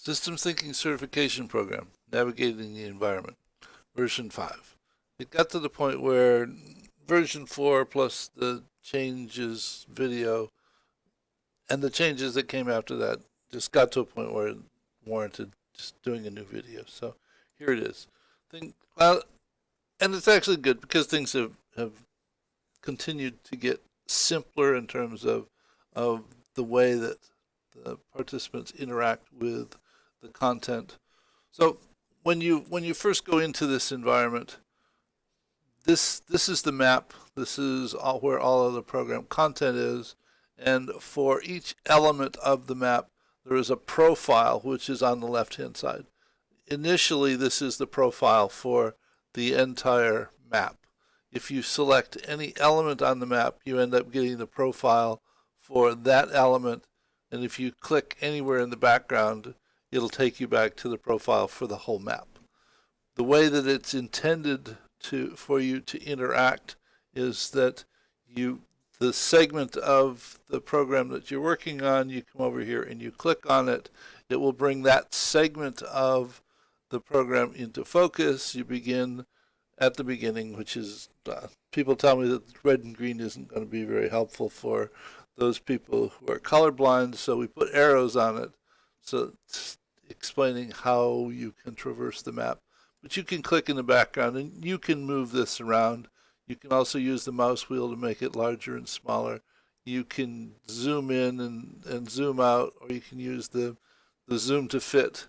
Systems Thinking Certification Program, Navigating the Environment, version 5. It got to the point where version 4 plus the changes video and the changes that came after that just got to a point where it warranted just doing a new video. So here it is. Well, and it's actually good because things have continued to get simpler in terms of the way that the participants interact with the content. So when you first go into this environment, this is the map. This is where all of the program content is, and for each element of the map, there is a profile which is on the left-hand side. Initially, this is the profile for the entire map. If you select any element on the map, you end up getting the profile for that element, and if you click anywhere in the background, it'll take you back to the profile for the whole map. The way that it's intended for you to interact is that the segment of the program that you're working on, you come over here and you click on it. It will bring that segment of the program into focus. You begin at the beginning, which is, people tell me that red and green isn't going to be very helpful for those people who are colorblind, so we put arrows on it, so it's explaining how you can traverse the map. But you can click in the background and you can move this around. You can also use the mouse wheel to make it larger and smaller. You can zoom in and zoom out, or you can use the zoom to fit.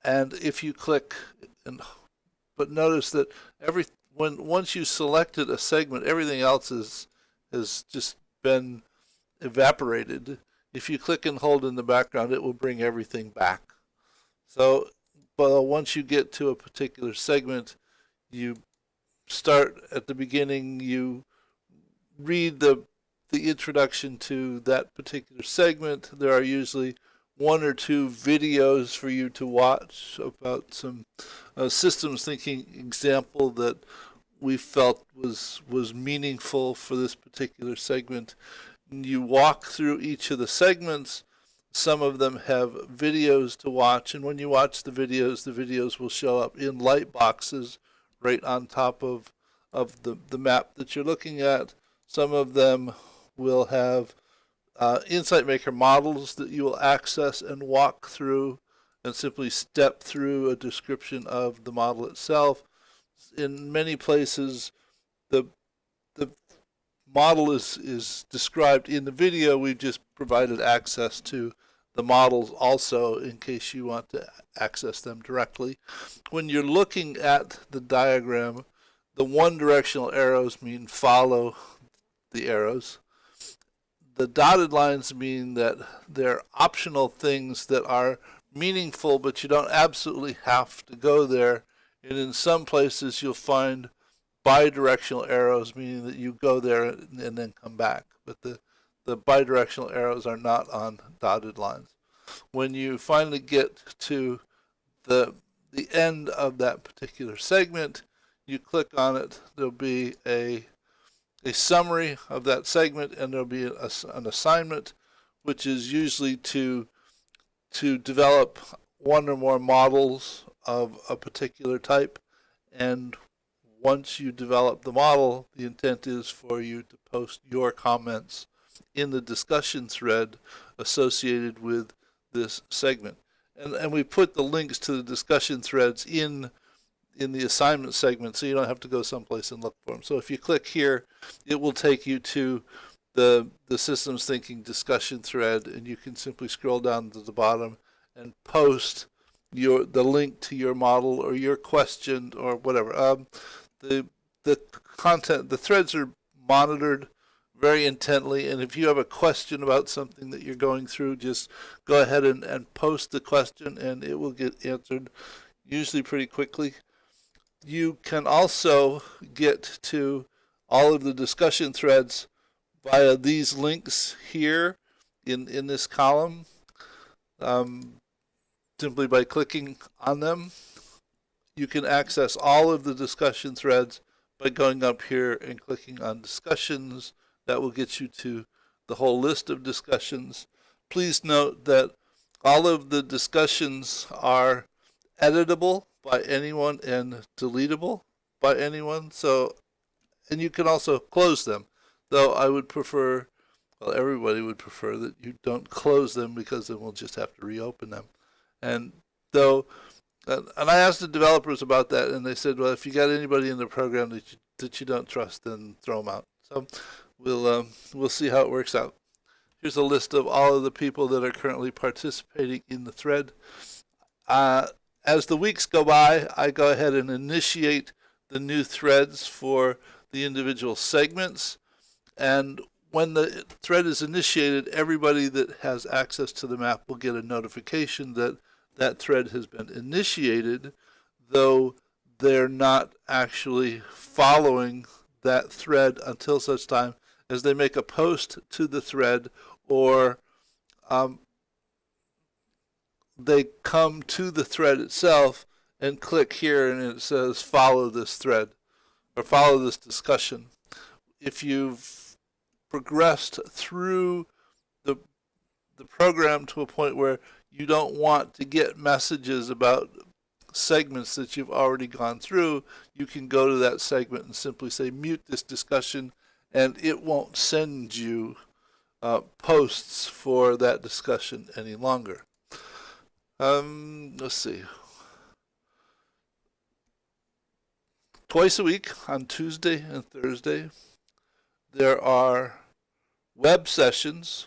And if you click, but notice that once you selected a segment, everything else has just been evaporated. If you click and hold in the background, it will bring everything back. So, but once you get to a particular segment, you start at the beginning, you read the introduction to that particular segment. There are usually 1 or 2 videos for you to watch about some systems thinking example that we felt was meaningful for this particular segment. And you walk through each of the segments. Some of them have videos to watch, and when you watch the videos will show up in light boxes right on top of the map that you're looking at. Some of them will have Insight Maker models that you will access and walk through and simply step through a description of the model itself. In many places, the model is described in the video. We've just provided access to the models also in case you want to access them directly. When you're looking at the diagram, the one directional arrows mean follow the arrows. The dotted lines mean that they're optional things that are meaningful, but you don't absolutely have to go there. And in some places you'll find bidirectional arrows, meaning that you go there and then come back. But the bidirectional arrows are not on dotted lines. When you finally get to the end of that particular segment, you click on it, there'll be a summary of that segment, and there'll be an assignment, which is usually to develop 1 or more models of a particular type. And once you develop the model, the intent is for you to post your comments in the discussion thread associated with this segment. And we put the links to the discussion threads in the assignment segment, so you don't have to go someplace and look for them. So if you click here, it will take you to the systems thinking discussion thread, and you can simply scroll down to the bottom and post the link to your model or your question or whatever. The content, the threads are monitored very intently, and if you have a question about something that you're going through, just go ahead and post the question, and it will get answered usually pretty quickly. You can also get to all of the discussion threads via these links here in this column, simply by clicking on them. You can access all of the discussion threads by going up here and clicking on discussions. That will get you to the whole list of discussions. Please note that All of the discussions are editable by anyone and deletable by anyone. So, and you can also close them. Though I would prefer, well, everybody would prefer that you don't close them because then we'll just have to reopen them. And though, and I asked the developers about that, and they said, well, if you got anybody in the program that you don't trust, then throw them out. So we'll see how it works out. Here's a list of all of the people that are currently participating in the thread. As the weeks go by, I go ahead and initiate the new threads for the individual segments. And when the thread is initiated, everybody that has access to the map will get a notification that that thread has been initiated, though they're not actually following that thread until such time as they make a post to the thread or they come to the thread itself and click here and it says follow this thread or follow this discussion. If you've progressed through the program to a point where you don't want to get messages about segments that you've already gone through, you can go to that segment and simply say mute this discussion, and it won't send you posts for that discussion any longer. Let's see. Twice a week on Tuesday and Thursday, there are web sessions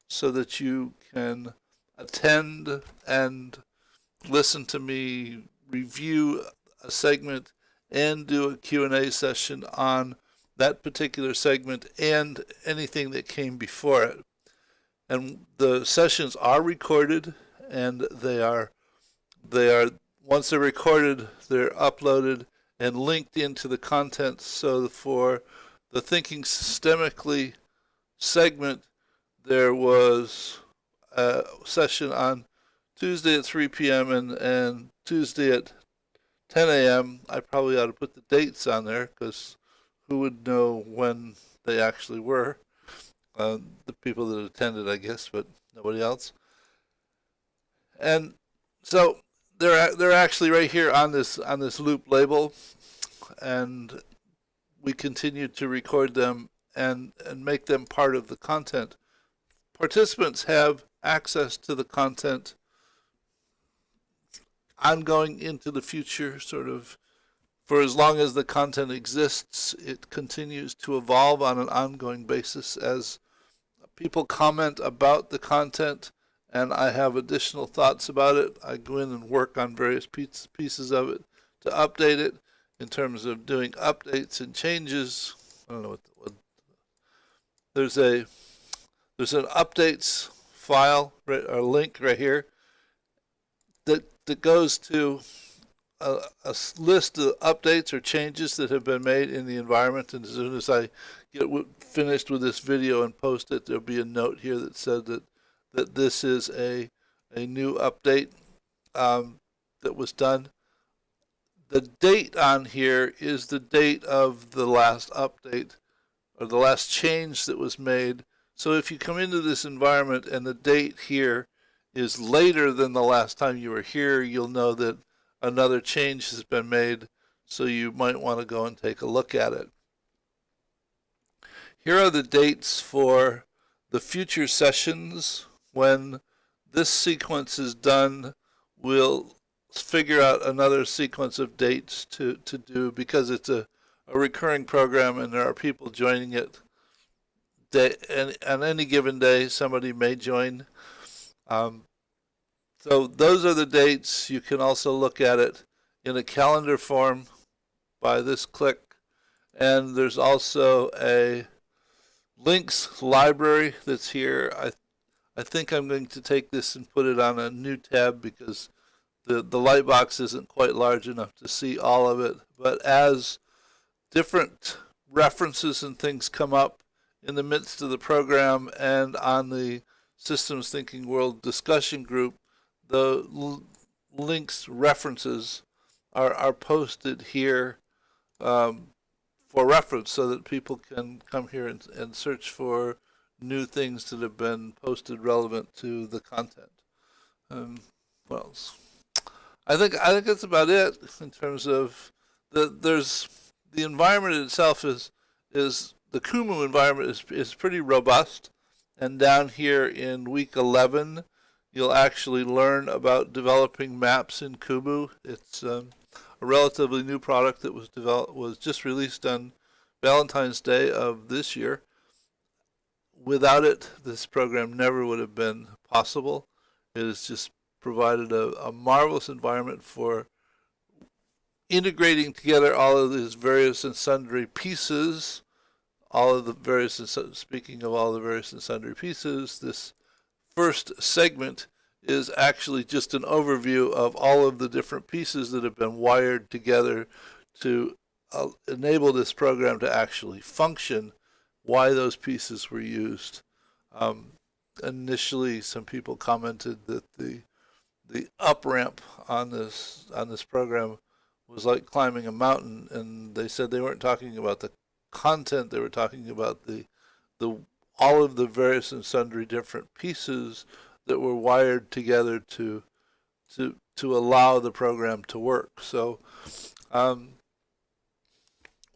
so that you can attend and listen to me review a segment and do a Q&A session on that particular segment and anything that came before it. And the sessions are recorded, and they are once they're recorded, they're uploaded and linked into the content. So for the Thinking Systemically segment, there was a session on Tuesday at 3 p.m. and Tuesday at 10 a.m. I probably ought to put the dates on there because who would know when they actually were? The people that attended, I guess, but nobody else. And so they're actually right here on this loop label, and we continue to record them and make them part of the content. Participants have access to the content ongoing into the future, sort of for as long as the content exists. It continues to evolve on an ongoing basis as people comment about the content and I have additional thoughts about it. I go in and work on various pieces of it to update it in terms of doing updates and changes. I don't know what there's an updates file, right, or link right here that goes to a list of updates or changes that have been made in the environment. And as soon as I get finished with this video and post it, there'll be a note here that said that this is a new update that was done. The date on here is the date of the last update or the last change that was made. So if you come into this environment and the date here is later than the last time you were here, you'll know that another change has been made, so you might want to go and take a look at it. Here are the dates for the future sessions. When this sequence is done, we'll figure out another sequence of dates to do, because it's a recurring program and there are people joining it. And on any given day, somebody may join. So those are the dates. You can also look at it in a calendar form by this click. And there's also a Lynx Library that's here. I think I'm going to take this and put it on a new tab because the lightbox isn't quite large enough to see all of it. But as different references and things come up in the midst of the program and on the Systems Thinking World discussion group, the links references are posted here for reference so that people can come here and search for new things that have been posted relevant to the content. What else? I think that's about it in terms of the environment itself is the Kumu environment is pretty robust, and down here in week 11, you'll actually learn about developing maps in Kumu. It's a relatively new product that was just released on Valentine's Day of this year. Without it, this program never would have been possible. It has just provided a marvelous environment for integrating together all of these various and sundry pieces, all of the various, speaking of all the various and sundry pieces, this first segment is actually just an overview of all of the different pieces that have been wired together to enable this program to actually function, why those pieces were used. Initially, some people commented that the up ramp on this program was like climbing a mountain, and they said they weren't talking about the content; they were talking about the all of the various and sundry different pieces that were wired together to allow the program to work. So,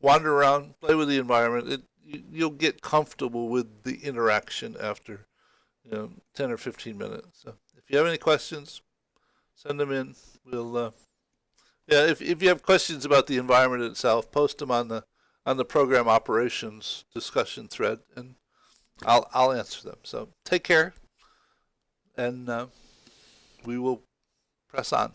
wander around, play with the environment. You'll get comfortable with the interaction after 10 or 15 minutes. So, if you have any questions, send them in. We'll yeah. If you have questions about the environment itself, post them on the program operations discussion thread, and I'll answer them. So take care, and we will press on.